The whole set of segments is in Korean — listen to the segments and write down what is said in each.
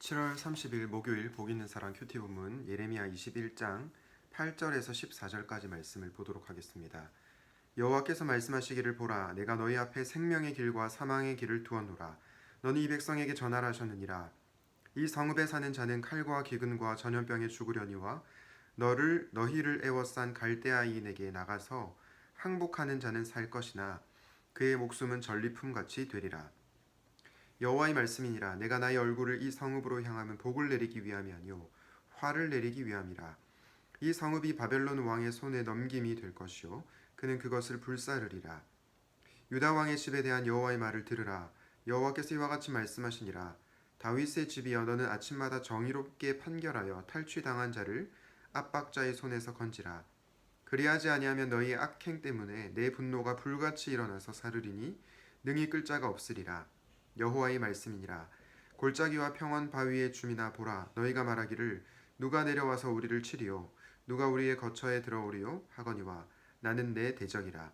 7월 30일 목요일 복 있는 사랑 큐티 본문 예레미야 21장 8절에서 14절까지 말씀을 보도록 하겠습니다. 여호와께서 말씀하시기를 보라 내가 너희 앞에 생명의 길과 사망의 길을 두었노라 너는 이 백성에게 전하라 하셨느니라. 이 성읍에 사는 자는 칼과 기근과 전염병에 죽으려니와 너희를 애워싼 갈대아인에게 나가서 항복하는 자는 살 것이나 그의 목숨은 전리품같이 되리라. 여호와의 말씀이니라. 내가 나의 얼굴을 이 성읍으로 향하면 복을 내리기 위함이 아니요 화를 내리기 위함이라. 이 성읍이 바벨론 왕의 손에 넘김이 될 것이요 그는 그것을 불사르리라. 유다 왕의 집에 대한 여호와의 말을 들으라. 여호와께서 이와 같이 말씀하시니라. 다윗의 집이여 너는 아침마다 정의롭게 판결하여 탈취당한 자를 압박자의 손에서 건지라. 그리하지 아니하면 너희의 악행 때문에 내 분노가 불같이 일어나서 사르리니 능히 끌 자가 없으리라. 여호와의 말씀이니라. 골짜기와 평원 바위의 줌이나 보라 너희가 말하기를 누가 내려와서 우리를 치리요 누가 우리의 거처에 들어오리요 하거니와 나는 내 대적이라.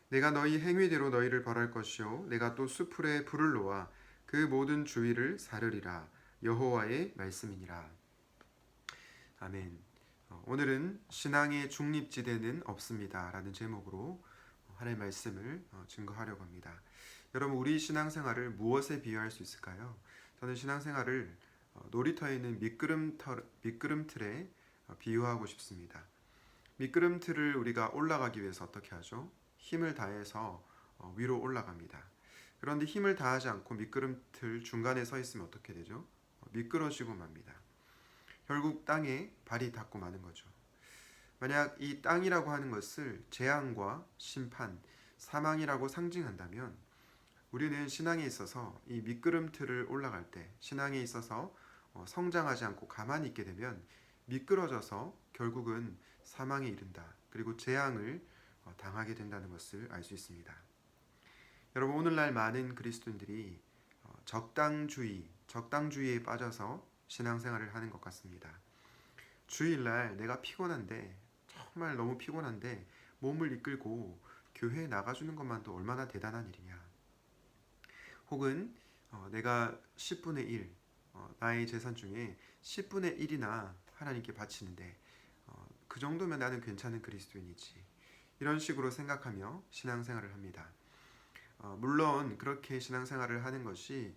내가 너희 행위대로 너희를 벌할 것이요 내가 또 수풀에 불을 놓아 그 모든 주위를 사르리라. 여호와의 말씀이니라. 아멘. 오늘은 신앙의 중립지대는 없습니다 라는 제목으로 하나님의 말씀을 증거하려고 합니다. 여러분, 우리 신앙생활을 무엇에 비유할 수 있을까요? 저는 신앙생활을 놀이터에 있는 미끄럼틀에 비유하고 싶습니다. 미끄럼틀을 우리가 올라가기 위해서 어떻게 하죠? 힘을 다해서 위로 올라갑니다. 그런데 힘을 다하지 않고 미끄럼틀 중간에 서 있으면 어떻게 되죠? 미끄러지고 맙니다. 결국 땅에 발이 닿고 마는 거죠. 만약 이 땅이라고 하는 것을 재앙과 심판, 사망이라고 상징한다면 우리는 신앙에 있어서 이 미끄럼틀을 올라갈 때 신앙에 있어서 성장하지 않고 가만히 있게 되면 미끄러져서 결국은 사망에 이른다. 그리고 재앙을 당하게 된다는 것을 알 수 있습니다. 여러분, 오늘날 많은 그리스도인들이 적당주의에 빠져서 신앙생활을 하는 것 같습니다. 주일날 내가 피곤한데 정말 너무 피곤한데 몸을 이끌고 교회에 나가주는 것만도 얼마나 대단한 일이냐. 혹은 내가 10분의 1 나의 재산 중에 10분의 1이나 하나님께 바치는데 그 정도면 나는 괜찮은 그리스도인이지. 이런 식으로 생각하며 신앙생활을 합니다. 물론 그렇게 신앙생활을 하는 것이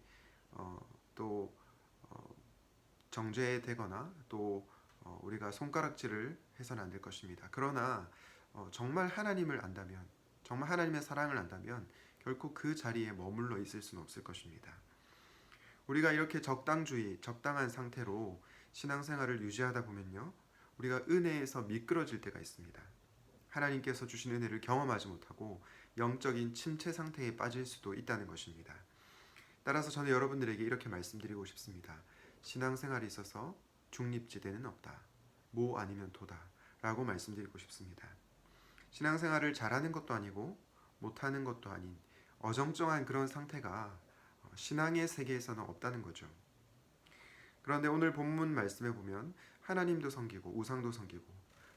또 정죄되거나 또 우리가 손가락질을 해서는 안 될 것입니다. 그러나 정말 하나님을 안다면, 정말 하나님의 사랑을 안다면 결코 그 자리에 머물러 있을 수는 없을 것입니다. 우리가 이렇게 적당한 상태로 신앙생활을 유지하다 보면요, 우리가 은혜에서 미끄러질 때가 있습니다. 하나님께서 주신 은혜를 경험하지 못하고 영적인 침체 상태에 빠질 수도 있다는 것입니다. 따라서 저는 여러분들에게 이렇게 말씀드리고 싶습니다. 신앙생활에 있어서 중립지대는 없다. 모 아니면 도다 라고 말씀드리고 싶습니다. 신앙생활을 잘하는 것도 아니고 못하는 것도 아닌 어정쩡한 그런 상태가 신앙의 세계에서는 없다는 거죠. 그런데 오늘 본문 말씀에 보면 하나님도 섬기고 우상도 섬기고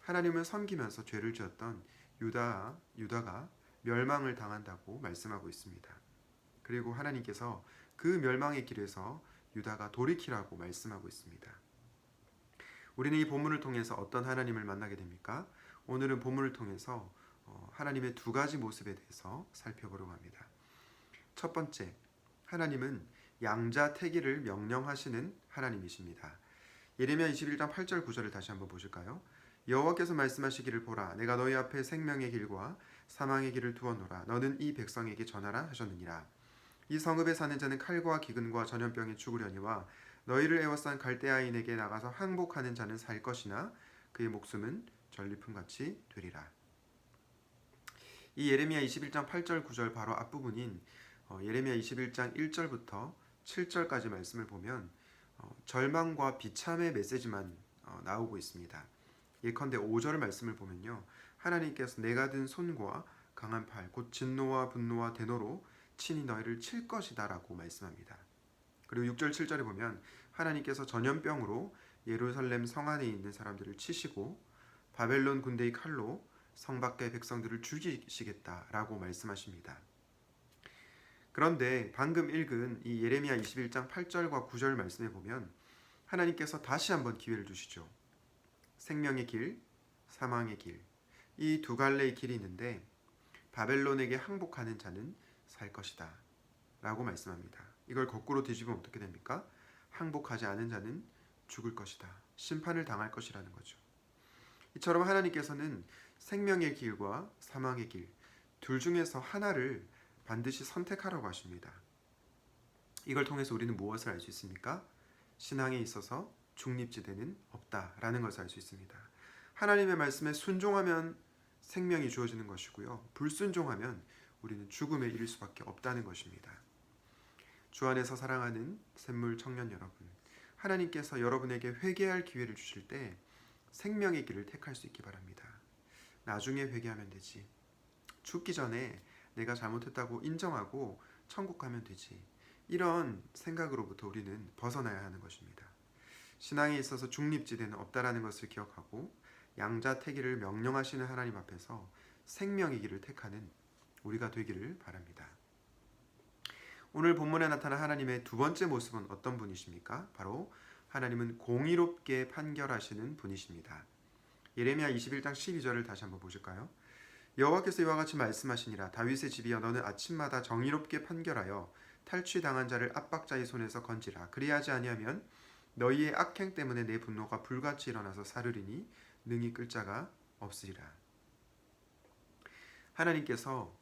하나님을 섬기면서 죄를 지었던 유다가 멸망을 당한다고 말씀하고 있습니다. 그리고 하나님께서 그 멸망의 길에서 유다가 돌이키라고 말씀하고 있습니다. 우리는 이 본문을 통해서 어떤 하나님을 만나게 됩니까? 오늘은 본문을 통해서 하나님의 두 가지 모습에 대해서 살펴보려고 합니다. 첫 번째, 하나님은 양자택일을 명령하시는 하나님이십니다. 예레미야 21장 8절 9절을 다시 한번 보실까요? 여호와께서 말씀하시기를 보라 내가 너희 앞에 생명의 길과 사망의 길을 두었노라 너는 이 백성에게 전하라 하셨느니라. 이 성읍에 사는 자는 칼과 기근과 전염병에 죽으려니와 너희를 애워싼 갈대아인에게 나가서 항복하는 자는 살 것이나 그의 목숨은 전리품같이 되리라. 이 예레미야 21장 8절 9절 바로 앞부분인 예레미야 21장 1절부터 7절까지 말씀을 보면 절망과 비참의 메시지만 나오고 있습니다. 예컨대 5절 말씀을 보면요, 하나님께서 내가 든 손과 강한 팔 곧 진노와 분노와 대노로 친히 너희를 칠 것이다 라고 말씀합니다. 그리고 6절 7절에 보면 하나님께서 전염병으로 예루살렘 성 안에 있는 사람들을 치시고 바벨론 군대의 칼로 성 밖의 백성들을 죽이시겠다라고 말씀하십니다. 그런데 방금 읽은 이 예레미야 21장 8절과 9절 말씀에 보면 하나님께서 다시 한번 기회를 주시죠. 생명의 길, 사망의 길. 이 두 갈래의 길이 있는데 바벨론에게 항복하는 자는 살 것이다 라고 말씀합니다. 이걸 거꾸로 뒤집으면 어떻게 됩니까? 항복하지 않은 자는 죽을 것이다. 심판을 당할 것이라는 거죠. 이처럼 하나님께서는 생명의 길과 사망의 길, 둘 중에서 하나를 반드시 선택하라고 하십니다. 이걸 통해서 우리는 무엇을 알 수 있습니까? 신앙에 있어서 중립지대는 없다라는 것을 알 수 있습니다. 하나님의 말씀에 순종하면 생명이 주어지는 것이고요. 불순종하면 우리는 죽음에 이를 수밖에 없다는 것입니다. 주 안에서 사랑하는 샘물 청년 여러분, 하나님께서 여러분에게 회개할 기회를 주실 때 생명의 길을 택할 수 있기 바랍니다. 나중에 회개하면 되지. 죽기 전에 내가 잘못했다고 인정하고 천국 가면 되지. 이런 생각으로부터 우리는 벗어나야 하는 것입니다. 신앙에 있어서 중립지대는 없다라는 것을 기억하고 양자택일을 명령하시는 하나님 앞에서 생명의 길을 택하는 우리가 되기를 바랍니다. 오늘 본문에 나타난 하나님의 두 번째 모습은 어떤 분이십니까? 바로 하나님은 공의롭게 판결하시는 분이십니다. 예레미야 21장 12절을 다시 한번 보실까요? 여호와께서 이와 같이 말씀하시니라. 다윗의 집이여, 너는 아침마다 정의롭게 판결하여 탈취당한 자를 압박자의 손에서 건지라. 그리하지 아니하면 너희의 악행 때문에 내 분노가 불같이 일어나서 사르리니 능히 끌 자가 없으리라. 하나님께서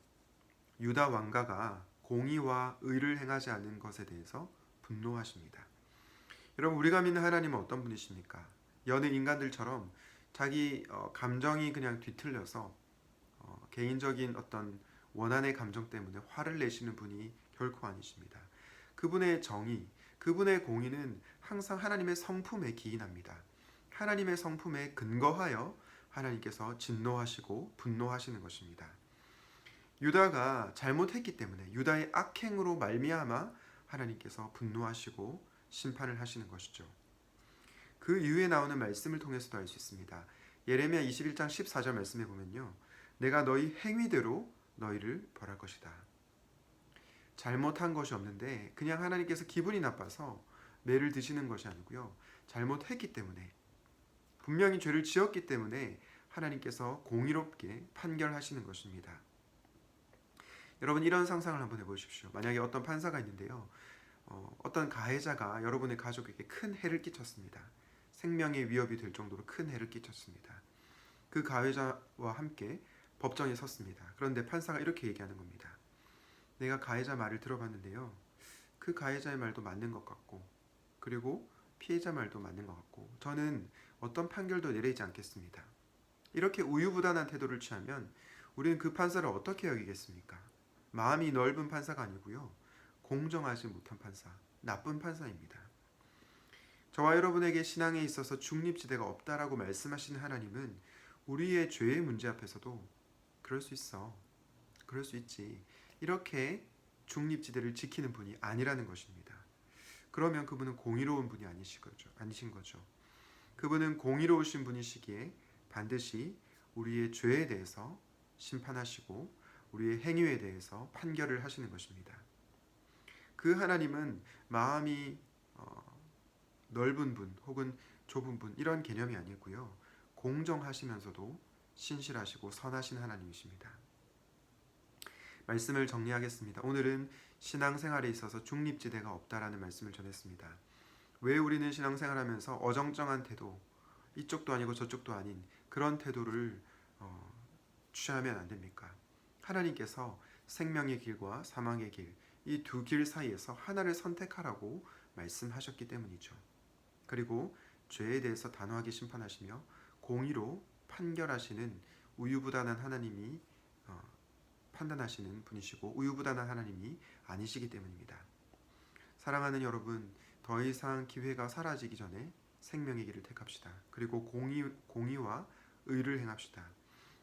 유다 왕가가 공의와 의를 행하지 않는 것에 대해서 분노하십니다. 여러분, 우리가 믿는 하나님은 어떤 분이십니까? 여느 인간들처럼 자기 감정이 그냥 뒤틀려서 개인적인 어떤 원한의 감정 때문에 화를 내시는 분이 결코 아니십니다. 그분의 정의, 그분의 공의는 항상 하나님의 성품에 기인합니다. 하나님의 성품에 근거하여 하나님께서 진노하시고 분노하시는 것입니다. 유다가 잘못했기 때문에 유다의 악행으로 말미암아 하나님께서 분노하시고 심판을 하시는 것이죠. 그 이후에 나오는 말씀을 통해서도 알 수 있습니다. 예레미야 21장 14절 말씀에 보면요, 내가 너희 행위대로 너희를 벌할 것이다. 잘못한 것이 없는데 그냥 하나님께서 기분이 나빠서 매를 드시는 것이 아니고요, 잘못했기 때문에, 분명히 죄를 지었기 때문에 하나님께서 공의롭게 판결하시는 것입니다. 여러분, 이런 상상을 한번 해보십시오. 만약에 어떤 판사가 있는데요, 어떤 가해자가 여러분의 가족에게 큰 해를 끼쳤습니다. 생명의 위협이 될 정도로 큰 해를 끼쳤습니다. 그 가해자와 함께 법정에 섰습니다. 그런데 판사가 이렇게 얘기하는 겁니다. 내가 가해자 말을 들어봤는데요, 그 가해자의 말도 맞는 것 같고, 그리고 피해자 말도 맞는 것 같고, 저는 어떤 판결도 내리지 않겠습니다. 이렇게 우유부단한 태도를 취하면 우리는 그 판사를 어떻게 여기겠습니까? 마음이 넓은 판사가 아니고요, 공정하지 못한 판사, 나쁜 판사입니다. 저와 여러분에게 신앙에 있어서 중립지대가 없다라고 말씀하시는 하나님은 우리의 죄의 문제 앞에서도 그럴 수 있어, 그럴 수 있지, 이렇게 중립지대를 지키는 분이 아니라는 것입니다. 그러면 그분은 공의로운 분이 아니신 거죠. 그분은 공의로우신 분이시기에 반드시 우리의 죄에 대해서 심판하시고 우리의 행위에 대해서 판결을 하시는 것입니다. 그 하나님은 마음이 넓은 분 혹은 좁은 분, 이런 개념이 아니고요, 공정하시면서도 신실하시고 선하신 하나님이십니다. 말씀을 정리하겠습니다. 오늘은 신앙생활에 있어서 중립지대가 없다라는 말씀을 전했습니다. 왜 우리는 신앙생활하면서 어정쩡한 태도, 이쪽도 아니고 저쪽도 아닌 그런 태도를 취하면 안 됩니까? 하나님께서 생명의 길과 사망의 길, 이 두 길 사이에서 하나를 선택하라고 말씀하셨기 때문이죠. 그리고 죄에 대해서 단호하게 심판하시며 공의로 판결하시는 우유부단한 하나님이 판단하시는 분이시고 우유부단한 하나님이 아니시기 때문입니다. 사랑하는 여러분, 더 이상 기회가 사라지기 전에 생명의 길을 택합시다. 그리고 공의와 의를 행합시다.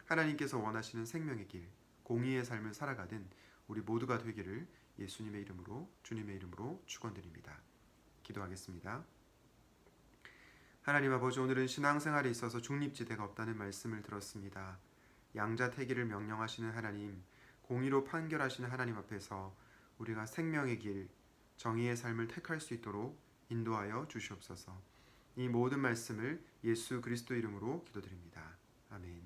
하나님께서 원하시는 생명의 길, 공의의 삶을 살아가는 우리 모두가 되기를 예수님의 이름으로, 주님의 이름으로 축원드립니다. 기도하겠습니다. 하나님 아버지, 오늘은 신앙생활에 있어서 중립지대가 없다는 말씀을 들었습니다. 양자택일을 명령하시는 하나님, 공의로 판결하시는 하나님 앞에서 우리가 생명의 길, 정의의 삶을 택할 수 있도록 인도하여 주시옵소서. 이 모든 말씀을 예수 그리스도 이름으로 기도드립니다. 아멘.